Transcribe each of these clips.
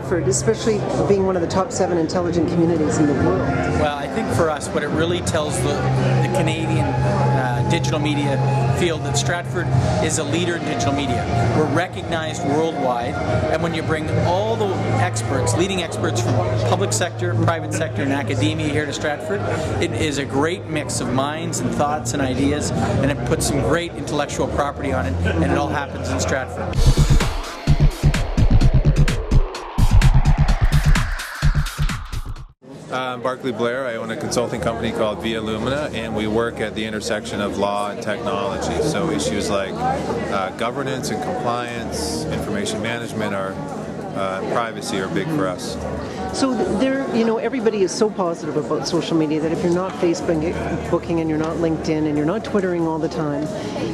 Stratford, especially being one of the top 7 intelligent communities in the world? Well, I think for us, what it really tells the Canadian digital media field that Stratford is a leader in digital media. We're recognized worldwide, and when you bring all the experts, leading experts from public sector, private sector, and academia here to Stratford, it is a great mix of minds and thoughts and ideas, and it puts some great intellectual property on it, and it all happens in Stratford. I'm Barclay Blair. I own a consulting company called Via Lumina, and we work at the intersection of law and technology. So issues like governance and compliance, information management, privacy are big for us. So everybody is so positive about social media that if you're not Facebooking and you're not LinkedIn and you're not Twittering all the time,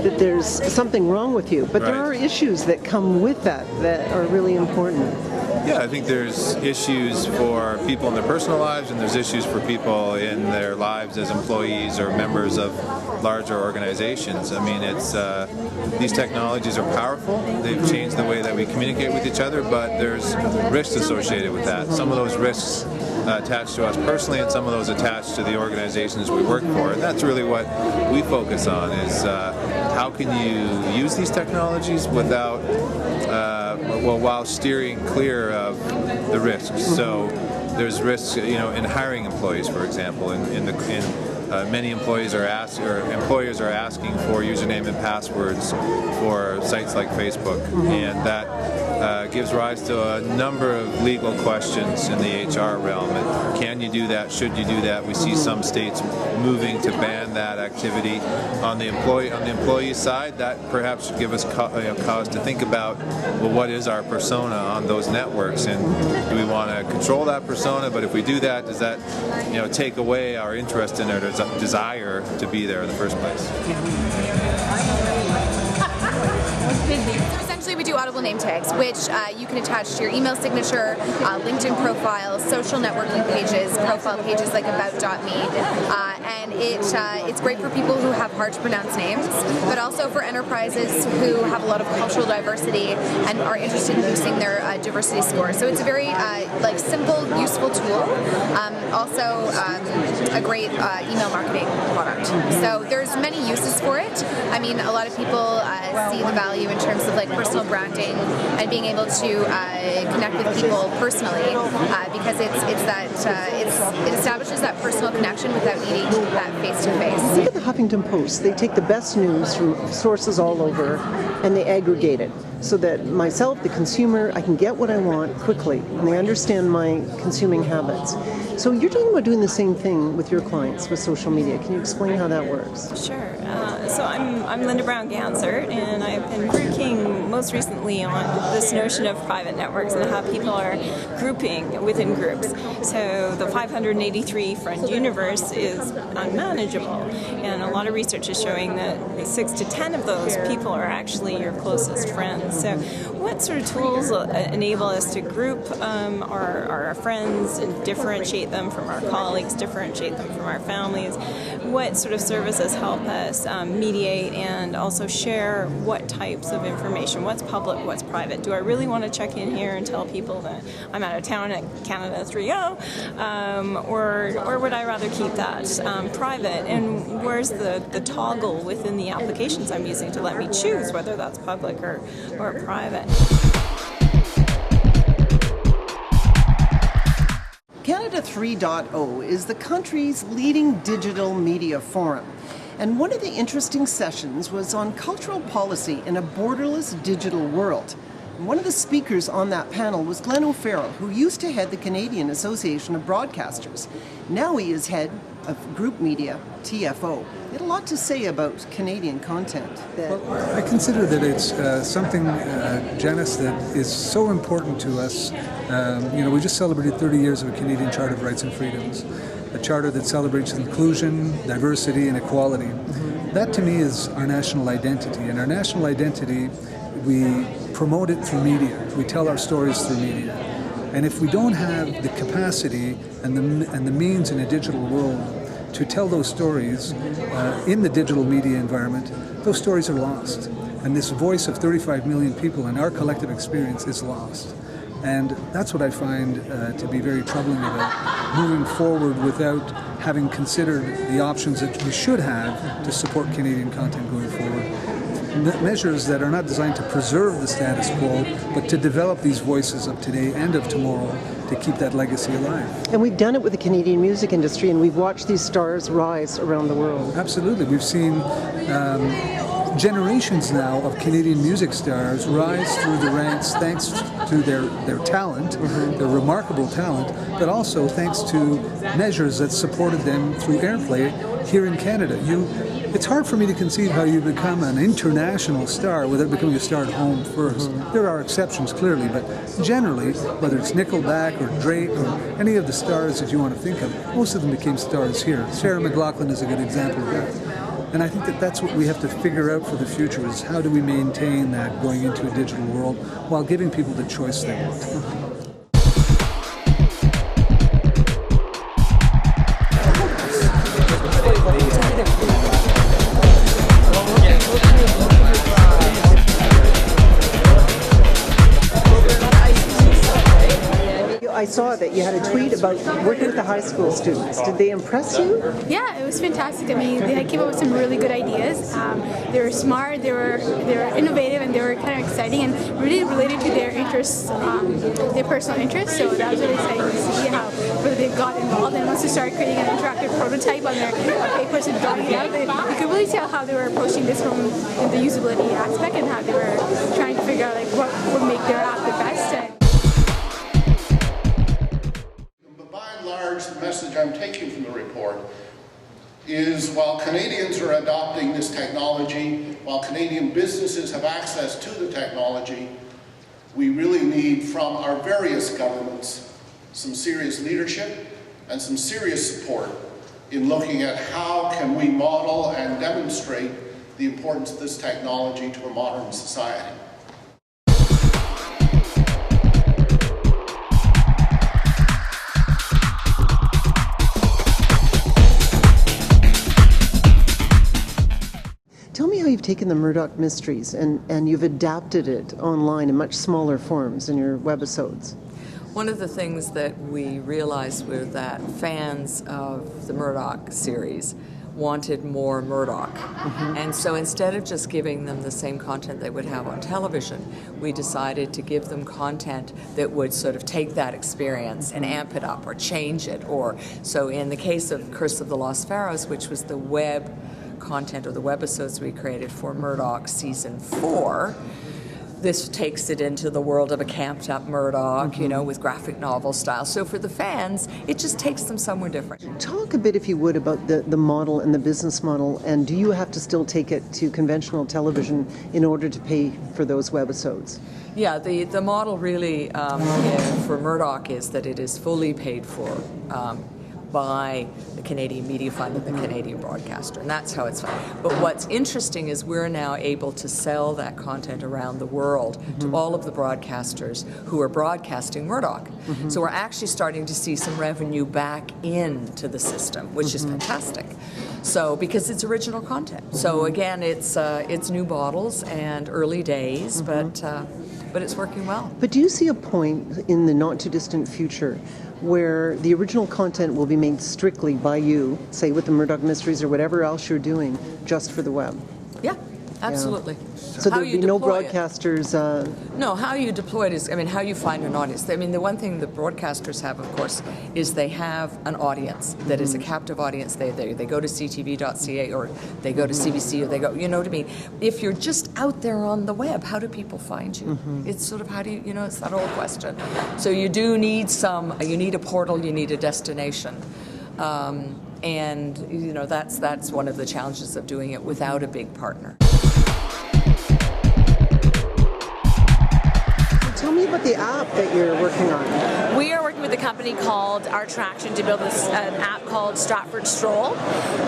that there's something wrong with you. But Right. There are issues that come with that are really important. Yeah, I think there's issues for people in their personal lives, and there's issues for people in their lives as employees or members of larger organizations. I mean, these technologies are powerful. They've changed the way that we communicate with each other, but there's risks associated with that. Some of those risks attached to us personally, and some of those attached to the organizations we work for. And that's really what we focus on, is how can you use these technologies without while steering clear of the risks. So there's risks, in hiring employees, for example. Many employees employers are asking for username and passwords for sites like Facebook, and that gives rise to a number of legal questions in the HR realm. And can you do that? Should you do that? We see some states moving to ban that activity. On the employee side, that perhaps should give us cause to think about, well, what is our persona on those networks, and do we want to control that persona? But if we do that, does that take away our interest in their desire to be there in the first place? Essentially, we do audible name tags, which you can attach to your email signature, LinkedIn profiles, social networking pages, profile pages like About.me, and it's great for people who have hard to pronounce names, but also for enterprises who have a lot of cultural diversity and are interested in boosting their diversity score. So it's a very simple, useful tool. Also, a great email marketing product. So there's many uses for it. I mean, a lot of people see the value in terms of personal branding and being able to connect with people personally, because it establishes that personal connection without needing that face-to-face. Look at the Huffington Post. They take the best news from sources all over and they aggregate it so that myself, the consumer, I can get what I want quickly, and they understand my consuming habits. So you're talking about doing the same thing with your clients with social media. Can you explain how that works? Sure. So I'm Linda Brown-Gansert, and I've been working most recently on this notion of private networks and how people are grouping within groups. So the 583 friend universe is unmanageable, and a lot of research is showing that 6 to 10 of those people are actually your closest friends. So what sort of tools enable us to group our friends and differentiate them from our colleagues, differentiate them from our families? What sort of services help us mediate and also share what types of information, what's public, what's private? Do I really want to check in here and tell people that I'm out of town at Canada 3.0, or would I rather keep that private? And where's the toggle within the applications I'm using to let me choose whether that's public or private? Canada 3.0 is the country's leading digital media forum. And one of the interesting sessions was on cultural policy in a borderless digital world. And one of the speakers on that panel was Glenn O'Farrell, who used to head the Canadian Association of Broadcasters. Now he is head of Group Media, TFO. He had a lot to say about Canadian content. Well, I consider that it's something, Janice, that is so important to us. We just celebrated 30 years of a Canadian Charter of Rights and Freedoms, a charter that celebrates inclusion, diversity, and equality. That, to me, is our national identity. And our national identity, we promote it through media. We tell our stories through media. And if we don't have the capacity and the means in a digital world to tell those stories in the digital media environment, those stories are lost. And this voice of 35 million people in our collective experience is lost. And that's what I find to be very troubling about moving forward without having considered the options that we should have to support Canadian content going forward. Measures that are not designed to preserve the status quo, but to develop these voices of today and of tomorrow to keep that legacy alive. And we've done it with the Canadian music industry, and we've watched these stars rise around the world. Absolutely. We've seen generations now of Canadian music stars rise through the ranks thanks to their talent, their remarkable talent, but also thanks to measures that supported them through airplay here in Canada. It's hard for me to conceive how you become an international star without becoming a star at home first. There are exceptions, clearly, but generally, whether it's Nickelback or Drake or any of the stars that you want to think of, most of them became stars here. Sarah McLachlan is a good example of that. And I think that that's what we have to figure out for the future, is how do we maintain that going into a digital world while giving people the choice they want. I saw that you had a tweet about working with the high school students. Did they impress you? Yeah, it was fantastic. I mean, they came up with some really good ideas. They were smart, they were innovative, and they were kind of exciting and really related to their interests, their personal interests. So that was really exciting to see how whether they got involved. And once they started creating an interactive prototype on their papers and drawing it out, you could really tell how they were approaching this from the usability aspect and how they were trying to figure out like what would make their app the best. The message I'm taking from the report is while Canadians are adopting this technology, while Canadian businesses have access to the technology, we really need from our various governments some serious leadership and some serious support in looking at how can we model and demonstrate the importance of this technology to a modern society. Tell me how you've taken the Murdoch Mysteries and you've adapted it online in much smaller forms in your webisodes. One of the things that we realized was that fans of the Murdoch series wanted more Murdoch. And so instead of just giving them the same content they would have on television, we decided to give them content that would sort of take that experience and amp it up or change it. So in the case of Curse of the Lost Pharaohs, which was the web content or the webisodes we created for Murdoch Season 4, this takes it into the world of a camped up Murdoch, you know, with graphic novel style. So for the fans, it just takes them somewhere different. Talk a bit, if you would, about the model and the business model, and do you have to still take it to conventional television in order to pay for those webisodes? Yeah, the model really for Murdoch is that it is fully paid for by the Canadian Media Fund and the Canadian broadcaster, and that's how it's done. But what's interesting is we're now able to sell that content around the world to all of the broadcasters who are broadcasting Murdoch. So we're actually starting to see some revenue back into the system, which is fantastic. So because it's original content. So again, it's new bottles and early days, but it's working well. But do you see a point in the not too distant future where the original content will be made strictly by you, say with the Murdoch Mysteries or whatever else you're doing, just for the web? Yeah, absolutely. Yeah. So there'll be no broadcasters... No, how you deploy it is, how you find an audience. The one thing the broadcasters have, of course, is they have an audience that is a captive audience. They go to ctv.ca or they go to CBC or they go, you know what I mean? If you're just out there on the web, how do people find you? It's sort of how do you, it's that old question. So you do need you need a portal, you need a destination. And, that's one of the challenges of doing it without a big partner. Tell me about the app that you're working on. We are working with a company called Our Traction to build an app called Stratford Stroll.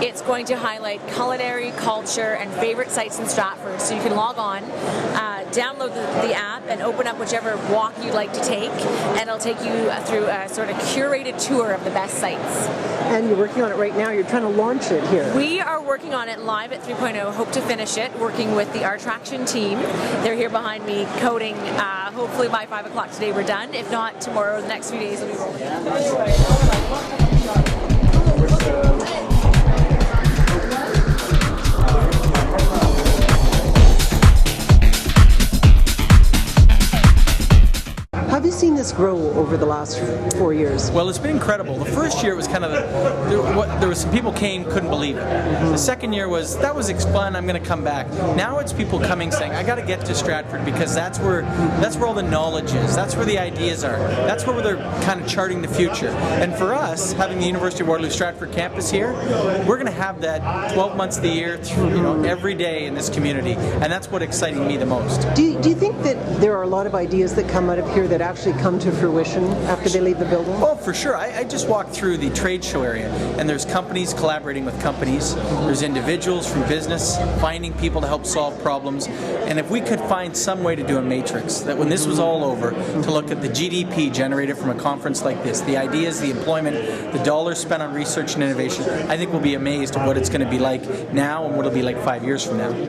It's going to highlight culinary, culture, and favorite sites in Stratford. So you can log on download the app and open up whichever walk you'd like to take, and it'll take you through a sort of curated tour of the best sites. And you're working on it right now. You're trying to launch it here. We are working on it live at 3.0. Hope to finish it, working with the Our Traction team. They're here behind me coding. Hopefully by 5 o'clock today we're done. If not, tomorrow, the next few days will be rolling out. How have you seen this grow over the last 4 years? Well, it's been incredible. The first year it was kind of there was some people came, couldn't believe it. The second year was that was fun. I'm going to come back. Now it's people coming saying, I got to get to Stratford because that's where all the knowledge is. That's where the ideas are. That's where they're kind of charting the future. And for us, having the University of Waterloo Stratford campus here, we're going to have that 12 months of the year, every day in this community, and that's what exciting me the most. Do you think that there are a lot of ideas that come out of here that actually come to fruition after they leave the building? Oh, for sure. I just walked through the trade show area, and there's companies collaborating with companies. There's individuals from business finding people to help solve problems. And if we could find some way to do a matrix, that when this was all over, to look at the GDP generated from a conference like this, the ideas, the employment, the dollars spent on research and innovation, I think we'll be amazed at what it's going to be like now and what it'll be like 5 years from now.